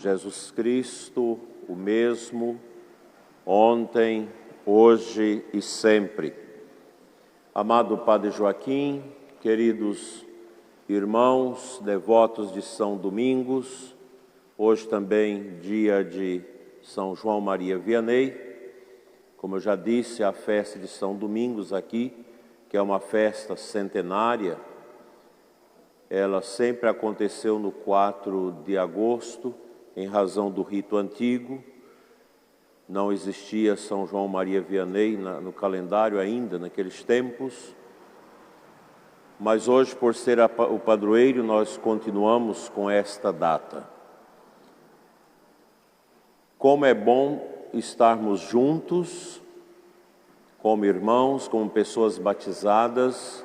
Jesus Cristo, o mesmo, ontem, hoje e sempre. Amado Padre Joaquim, queridos irmãos, devotos de São Domingos, hoje também dia de São João Maria Vianney, como eu já disse, a festa de São Domingos aqui, que é uma festa centenária, ela sempre aconteceu no 4 de agosto, em razão do rito antigo. Não existia São João Maria Vianney no calendário ainda, naqueles tempos. Mas hoje, por ser o padroeiro, nós continuamos com esta data. Como é bom estarmos juntos, como irmãos, como pessoas batizadas,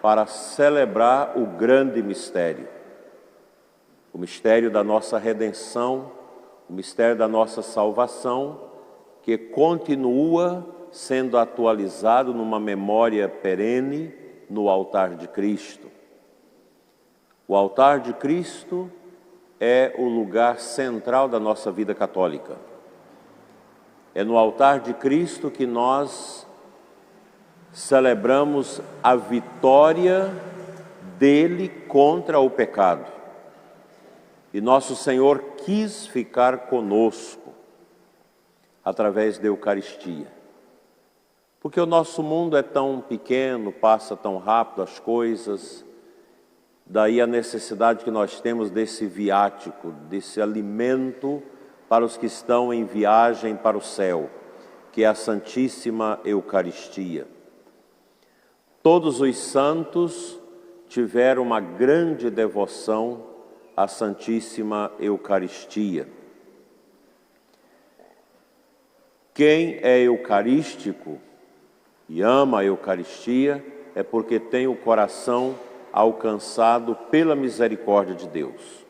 para celebrar o grande mistério. O mistério da nossa redenção, o mistério da nossa salvação, que continua sendo atualizado numa memória perene no altar de Cristo. O altar de Cristo é o lugar central da nossa vida católica. É no altar de Cristo que nós celebramos a vitória dele contra o pecado. E nosso Senhor quis ficar conosco através da Eucaristia. Porque o nosso mundo é tão pequeno, passa tão rápido as coisas, daí a necessidade que nós temos desse viático, desse alimento para os que estão em viagem para o céu, que é a Santíssima Eucaristia. Todos os santos tiveram uma grande devoção à Santíssima Eucaristia. Quem é eucarístico e ama a Eucaristia é porque tem o coração alcançado pela misericórdia de Deus.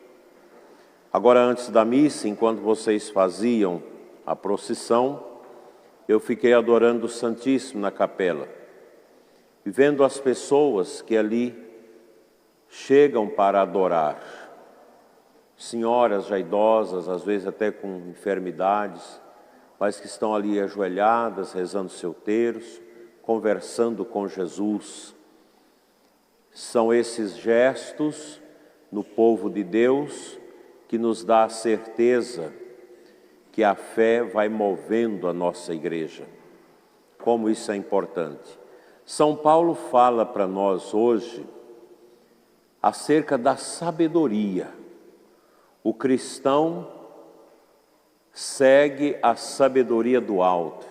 Agora, antes da missa, enquanto vocês faziam a procissão, eu fiquei adorando o Santíssimo na capela, e vendo as pessoas que ali chegam para adorar. Senhoras já idosas, às vezes até com enfermidades, mas que estão ali ajoelhadas, rezando seu terço, conversando com Jesus. São esses gestos no povo de Deus que nos dá a certeza que a fé vai movendo a nossa igreja. Como isso é importante. São Paulo fala para nós hoje acerca da sabedoria. O cristão segue a sabedoria do alto.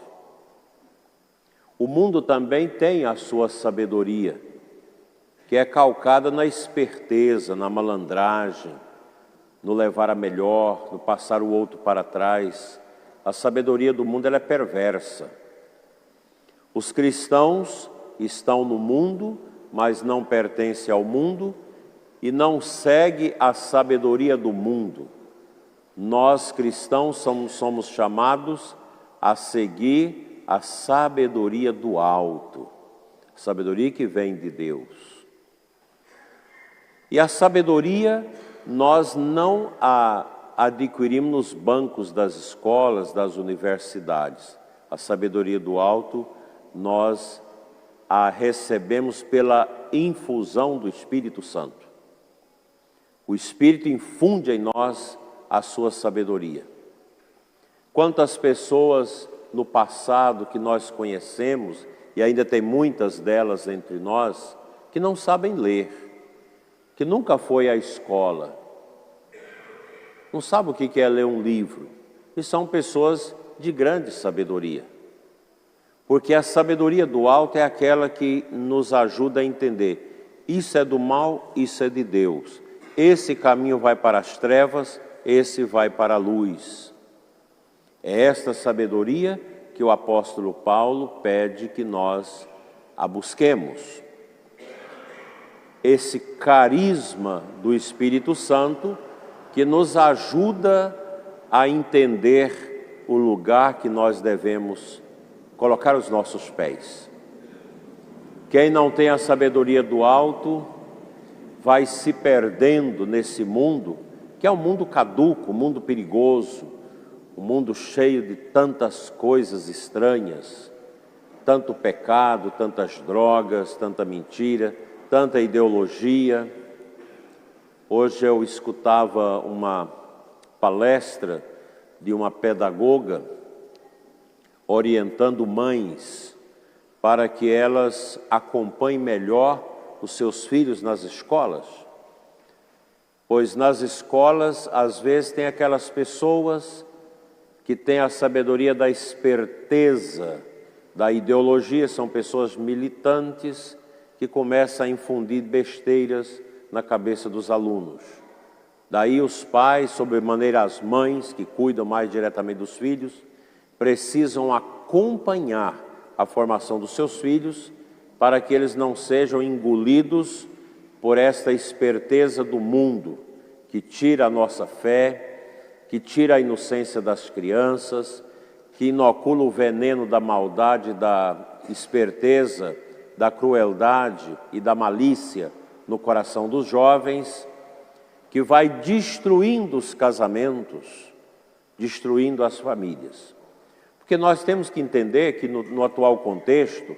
O mundo também tem a sua sabedoria, que é calcada na esperteza, na malandragem, no levar a melhor, no passar o outro para trás. A sabedoria do mundo ela é perversa. Os cristãos estão no mundo, mas não pertencem ao mundo, e não segue a sabedoria do mundo. Nós cristãos somos chamados a seguir a sabedoria do alto, a sabedoria que vem de Deus. E a sabedoria nós não a adquirimos nos bancos das escolas, das universidades. A sabedoria do alto nós a recebemos pela infusão do Espírito Santo. O Espírito infunde em nós a sua sabedoria. Quantas pessoas no passado que nós conhecemos, e ainda tem muitas delas entre nós, que não sabem ler, que nunca foi à escola, não sabe o que é ler um livro, e são pessoas de grande sabedoria. Porque a sabedoria do alto é aquela que nos ajuda a entender, isso é do mal, isso é de Deus. Esse caminho vai para as trevas, esse vai para a luz. É esta sabedoria que o apóstolo Paulo pede que nós a busquemos. Esse carisma do Espírito Santo que nos ajuda a entender o lugar que nós devemos colocar os nossos pés. Quem não tem a sabedoria do alto vai se perdendo nesse mundo que é um mundo caduco, um mundo perigoso, um mundo cheio de tantas coisas estranhas, tanto pecado, tantas drogas, tanta mentira, tanta ideologia. Hoje eu escutava uma palestra de uma pedagoga orientando mães para que elas acompanhem melhor os seus filhos nas escolas. Pois nas escolas, às vezes, tem aquelas pessoas que têm a sabedoria da esperteza, da ideologia, são pessoas militantes que começam a infundir besteiras na cabeça dos alunos. Daí os pais, sobremaneira as mães, que cuidam mais diretamente dos filhos, precisam acompanhar a formação dos seus filhos para que eles não sejam engolidos por esta esperteza do mundo, que tira a nossa fé, que tira a inocência das crianças, que inocula o veneno da maldade, da esperteza, da crueldade e da malícia no coração dos jovens, que vai destruindo os casamentos, destruindo as famílias. Porque nós temos que entender que no atual contexto,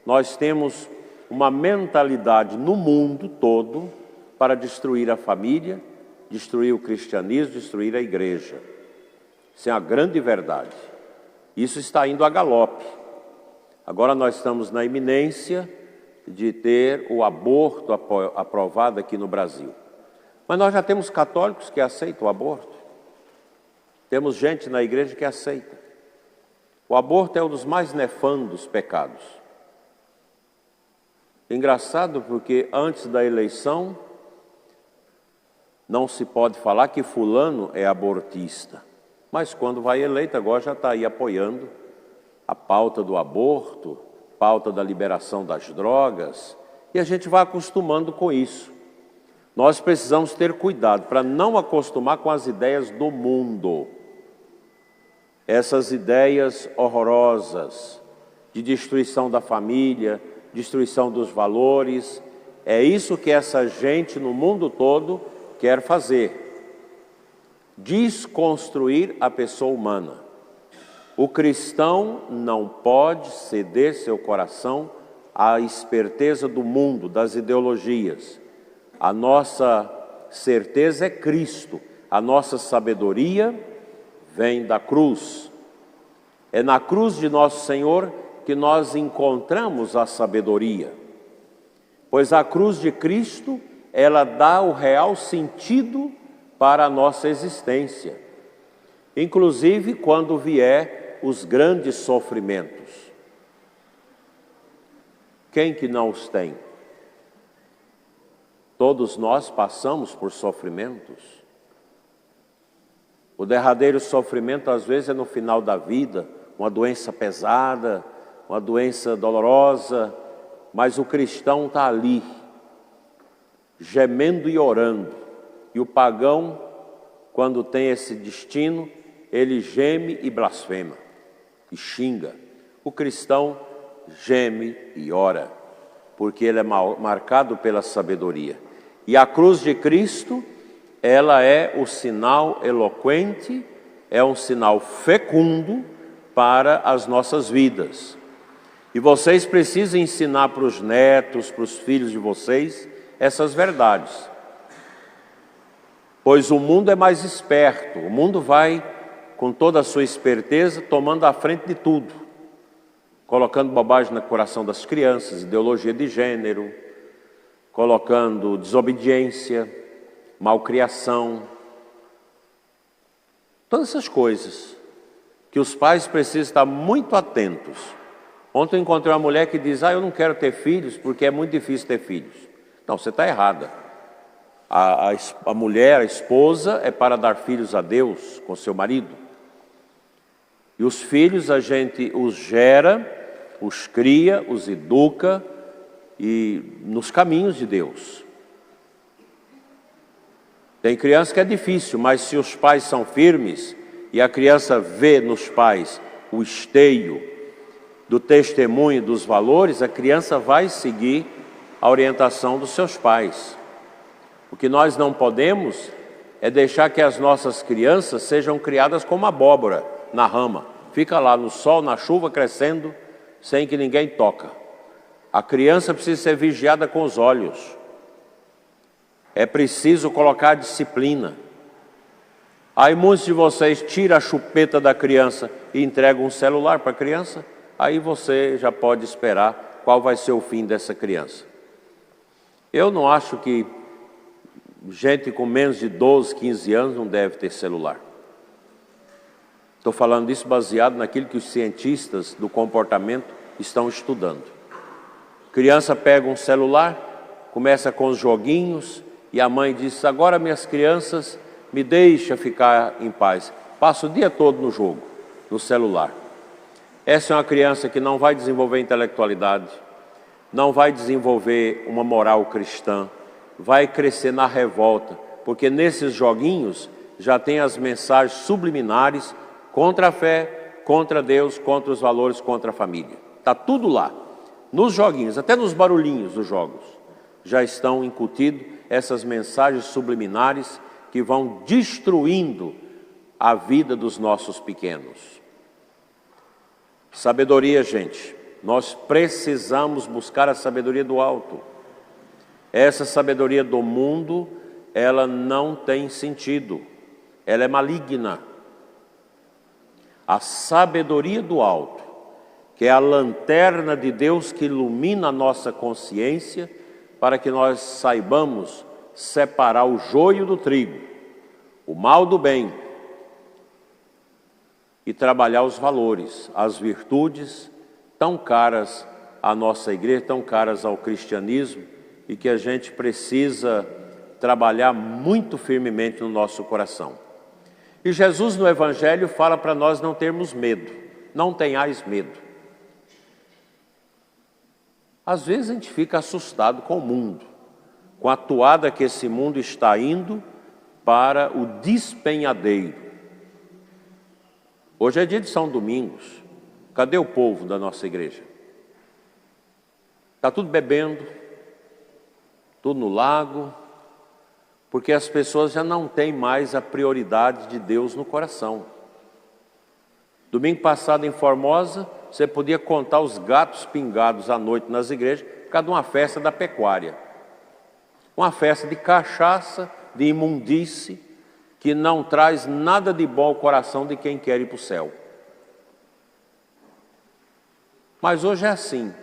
nós temos uma mentalidade no mundo todo para destruir a família, destruir o cristianismo, destruir a igreja. Isso é uma grande verdade. Isso está indo a galope. Agora nós estamos na iminência de ter o aborto aprovado aqui no Brasil. Mas nós já temos católicos que aceitam o aborto. Temos gente na igreja que aceita. O aborto é um dos mais nefandos pecados. Engraçado porque antes da eleição não se pode falar que fulano é abortista. Mas quando vai eleito, agora já está aí apoiando a pauta do aborto, pauta da liberação das drogas, e a gente vai acostumando com isso. Nós precisamos ter cuidado para não acostumar com as ideias do mundo. Essas ideias horrorosas de destruição da família, destruição dos valores, é isso que essa gente no mundo todo quer fazer. Desconstruir a pessoa humana. O cristão não pode ceder seu coração à esperteza do mundo, das ideologias. A nossa certeza é Cristo, a nossa sabedoria vem da cruz. É na cruz de nosso Senhor que nós encontramos a sabedoria. Pois a cruz de Cristo, ela dá o real sentido para a nossa existência. Inclusive quando vier os grandes sofrimentos. Quem que não os tem? Todos nós passamos por sofrimentos. O derradeiro sofrimento às vezes é no final da vida, uma doença pesada, uma doença dolorosa, mas o cristão está ali, gemendo e orando. E o pagão, quando tem esse destino, ele geme e blasfema, e xinga. O cristão geme e ora, porque ele é marcado pela sabedoria. E a cruz de Cristo, ela é o sinal eloquente, é um sinal fecundo para as nossas vidas. E vocês precisam ensinar para os netos, para os filhos de vocês, essas verdades. Pois o mundo é mais esperto, o mundo vai, com toda a sua esperteza, tomando a frente de tudo. Colocando bobagem no coração das crianças, ideologia de gênero, colocando desobediência, malcriação, todas essas coisas que os pais precisam estar muito atentos. Ontem eu encontrei uma mulher que diz, eu não quero ter filhos porque é muito difícil ter filhos. Não, você está errada. A mulher, a esposa, é para dar filhos a Deus com seu marido. E os filhos a gente os gera, os cria, os educa e nos caminhos de Deus. Tem criança que é difícil, mas se os pais são firmes e a criança vê nos pais o esteio do testemunho dos valores, a criança vai seguir a orientação dos seus pais. O que nós não podemos é deixar que as nossas crianças sejam criadas como abóbora na rama. Fica lá no sol, na chuva, crescendo, sem que ninguém toca. A criança precisa ser vigiada com os olhos. É preciso colocar disciplina. Aí muitos de vocês tiram a chupeta da criança e entregam um celular para a criança, aí você já pode esperar qual vai ser o fim dessa criança. Eu não acho que gente com menos de 12, 15 anos não deve ter celular. Estou falando disso baseado naquilo que os cientistas do comportamento estão estudando. Criança pega um celular, começa com os joguinhos, e a mãe diz: agora minhas crianças, me deixa ficar em paz. Passa o dia todo no jogo, no celular. Essa é uma criança que não vai desenvolver intelectualidade, não vai desenvolver uma moral cristã, vai crescer na revolta, porque nesses joguinhos já tem as mensagens subliminares contra a fé, contra Deus, contra os valores, contra a família. Está tudo lá, nos joguinhos, até nos barulhinhos dos jogos, já estão incutidos essas mensagens subliminares que vão destruindo a vida dos nossos pequenos. Sabedoria, gente. Nós precisamos buscar a sabedoria do alto. Essa sabedoria do mundo, ela não tem sentido. Ela é maligna. A sabedoria do alto, que é a lanterna de Deus que ilumina a nossa consciência, para que nós saibamos separar o joio do trigo, o mal do bem, e trabalhar os valores, as virtudes tão caras à nossa igreja, tão caras ao cristianismo, e que a gente precisa trabalhar muito firmemente no nosso coração. E Jesus no Evangelho fala para nós não termos medo, não tenhais medo. Às vezes a gente fica assustado com o mundo, com a toada que esse mundo está indo para o despenhadeiro. Hoje é dia de São Domingos. Cadê o povo da nossa igreja? Está tudo bebendo, tudo no lago, porque as pessoas já não têm mais a prioridade de Deus no coração. Domingo passado em Formosa, você podia contar os gatos pingados à noite nas igrejas por causa de uma festa da pecuária. Uma festa de cachaça, de imundície, que não traz nada de bom ao coração de quem quer ir para o céu. Mas hoje é assim.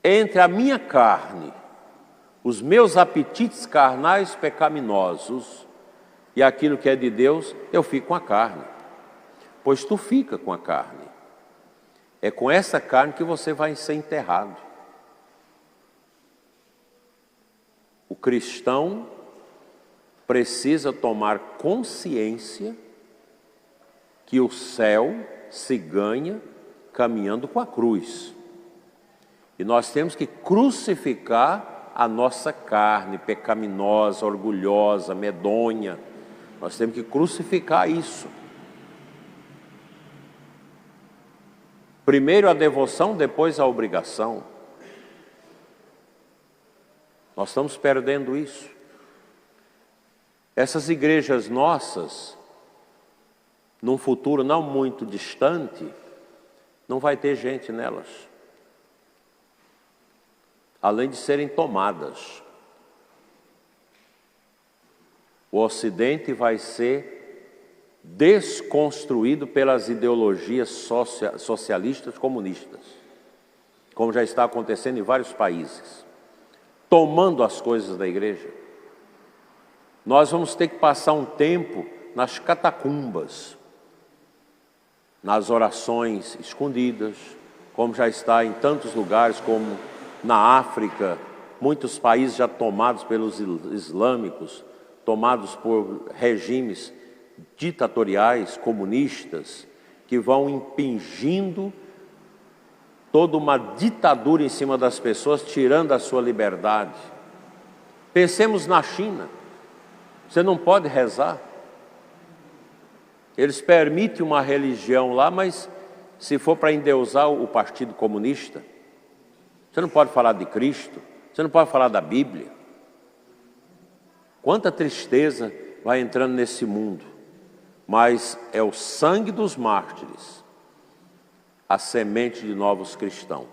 Entre a minha carne, os meus apetites carnais pecaminosos e aquilo que é de Deus, eu fico com a carne. Pois tu fica com a carne. É com essa carne que você vai ser enterrado. O cristão precisa tomar consciência que o céu se ganha caminhando com a cruz. E nós temos que crucificar a nossa carne pecaminosa, orgulhosa, medonha. Nós temos que crucificar isso. Primeiro a devoção, depois a obrigação. Nós estamos perdendo isso. Essas igrejas nossas, num futuro não muito distante, não vai ter gente nelas. Além de serem tomadas. O Ocidente vai ser desconstruído pelas ideologias socialistas comunistas, como já está acontecendo em vários países, tomando as coisas da igreja. Nós vamos ter que passar um tempo nas catacumbas, nas orações escondidas, como já está em tantos lugares, como na África, muitos países já tomados pelos islâmicos, tomados por regimes ditatoriais, comunistas, que vão impingindo toda uma ditadura em cima das pessoas, tirando a sua liberdade. Pensemos na China. Você não pode rezar. Eles permitem uma religião lá, mas se for para endeusar o Partido Comunista, você não pode falar de Cristo, você não pode falar da Bíblia. Quanta tristeza vai entrando nesse mundo, mas é o sangue dos mártires, a semente de novos cristãos.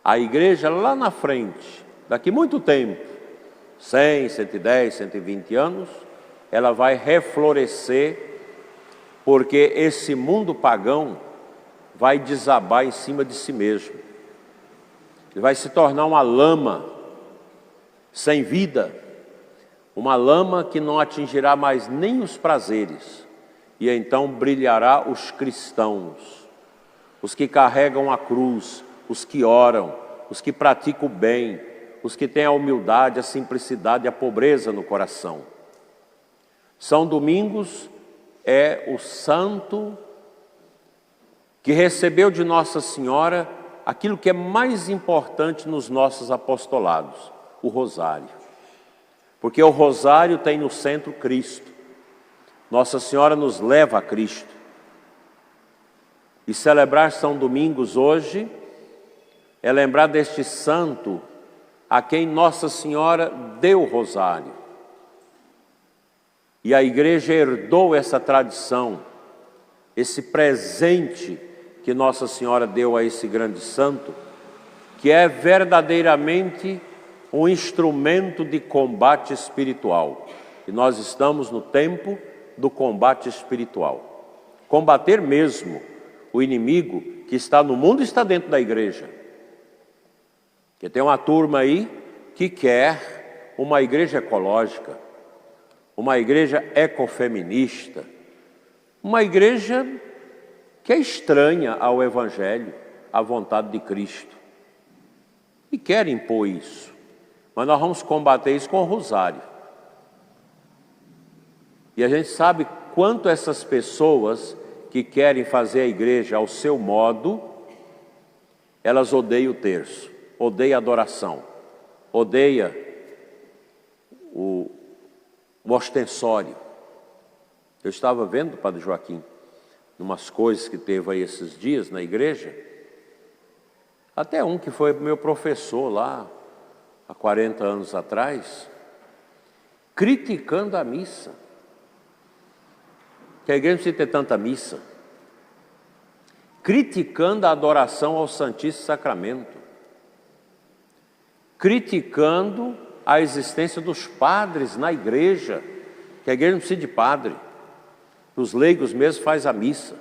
A igreja lá na frente, daqui muito tempo, 100, 110, 120 anos, ela vai reflorescer, porque esse mundo pagão vai desabar em cima de si mesmo. Ele vai se tornar uma lama sem vida, uma lama que não atingirá mais nem os prazeres, e então brilhará os cristãos, os que carregam a cruz, os que oram, os que praticam o bem, os que têm a humildade, a simplicidade e a pobreza no coração. São Domingos é o santo que recebeu de Nossa Senhora aquilo que é mais importante nos nossos apostolados, o rosário. Porque o rosário tem no centro Cristo. Nossa Senhora nos leva a Cristo. E celebrar São Domingos hoje é lembrar deste santo a quem Nossa Senhora deu o rosário. E a igreja herdou essa tradição, esse presente que Nossa Senhora deu a esse grande santo, que é verdadeiramente um instrumento de combate espiritual. E nós estamos no tempo do combate espiritual. Combater mesmo o inimigo que está no mundo e está dentro da igreja. Porque tem uma turma aí que quer uma igreja ecológica, uma igreja ecofeminista, uma igreja que é estranha ao Evangelho, à vontade de Cristo. E quer impor isso. Mas nós vamos combater isso com o rosário. E a gente sabe quanto essas pessoas que querem fazer a igreja ao seu modo, elas odeiam o terço, odeiam a adoração, odeiam o ostensório. Eu estava vendo, Padre Joaquim, umas coisas que teve aí esses dias na igreja, até um que foi meu professor lá, há 40 anos atrás, criticando a missa. Que a igreja não precisa ter tanta missa. Criticando a adoração ao Santíssimo Sacramento. Criticando a existência dos padres na igreja. Que a igreja não precisa de padre. Os leigos mesmo fazem a missa.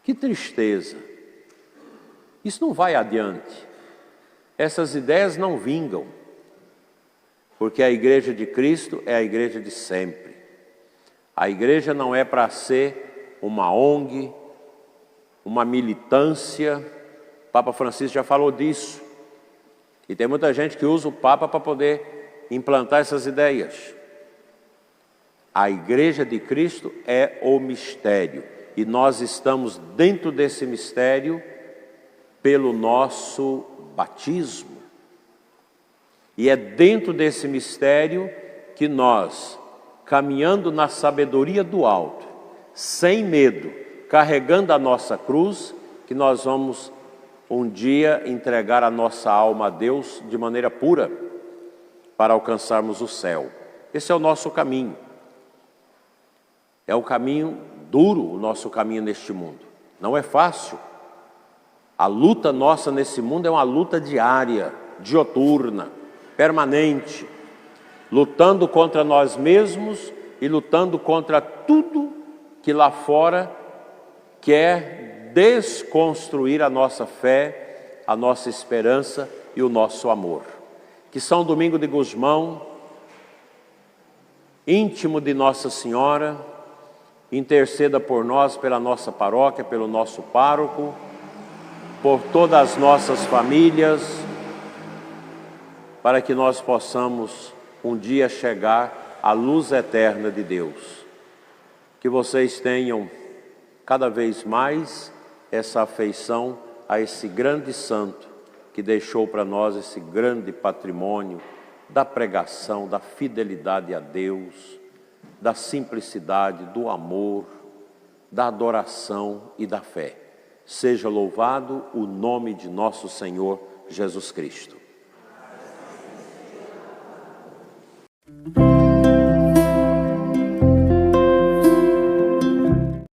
Que tristeza. Isso não vai adiante. Essas ideias não vingam. Porque a igreja de Cristo é a igreja de sempre. A igreja não é para ser uma ONG, uma militância. O Papa Francisco já falou disso. E tem muita gente que usa o Papa para poder implantar essas ideias. A igreja de Cristo é o mistério. E nós estamos dentro desse mistério pelo nosso batismo. E é dentro desse mistério que nós, caminhando na sabedoria do alto, sem medo, carregando a nossa cruz, que nós vamos um dia entregar a nossa alma a Deus de maneira pura, para alcançarmos o céu. Esse é o nosso caminho. É um caminho duro, o nosso caminho neste mundo. Não é fácil. A luta nossa nesse mundo é uma luta diária, dioturna, permanente, lutando contra nós mesmos e lutando contra tudo que lá fora quer desconstruir a nossa fé, a nossa esperança e o nosso amor. Que São Domingo de Gusmão, íntimo de Nossa Senhora, interceda por nós, pela nossa paróquia, pelo nosso pároco, por todas as nossas famílias, para que nós possamos um dia chegar à luz eterna de Deus. Que vocês tenham cada vez mais essa afeição a esse grande santo que deixou para nós esse grande patrimônio da pregação, da fidelidade a Deus, da simplicidade, do amor, da adoração e da fé. Seja louvado o nome de nosso Senhor Jesus Cristo.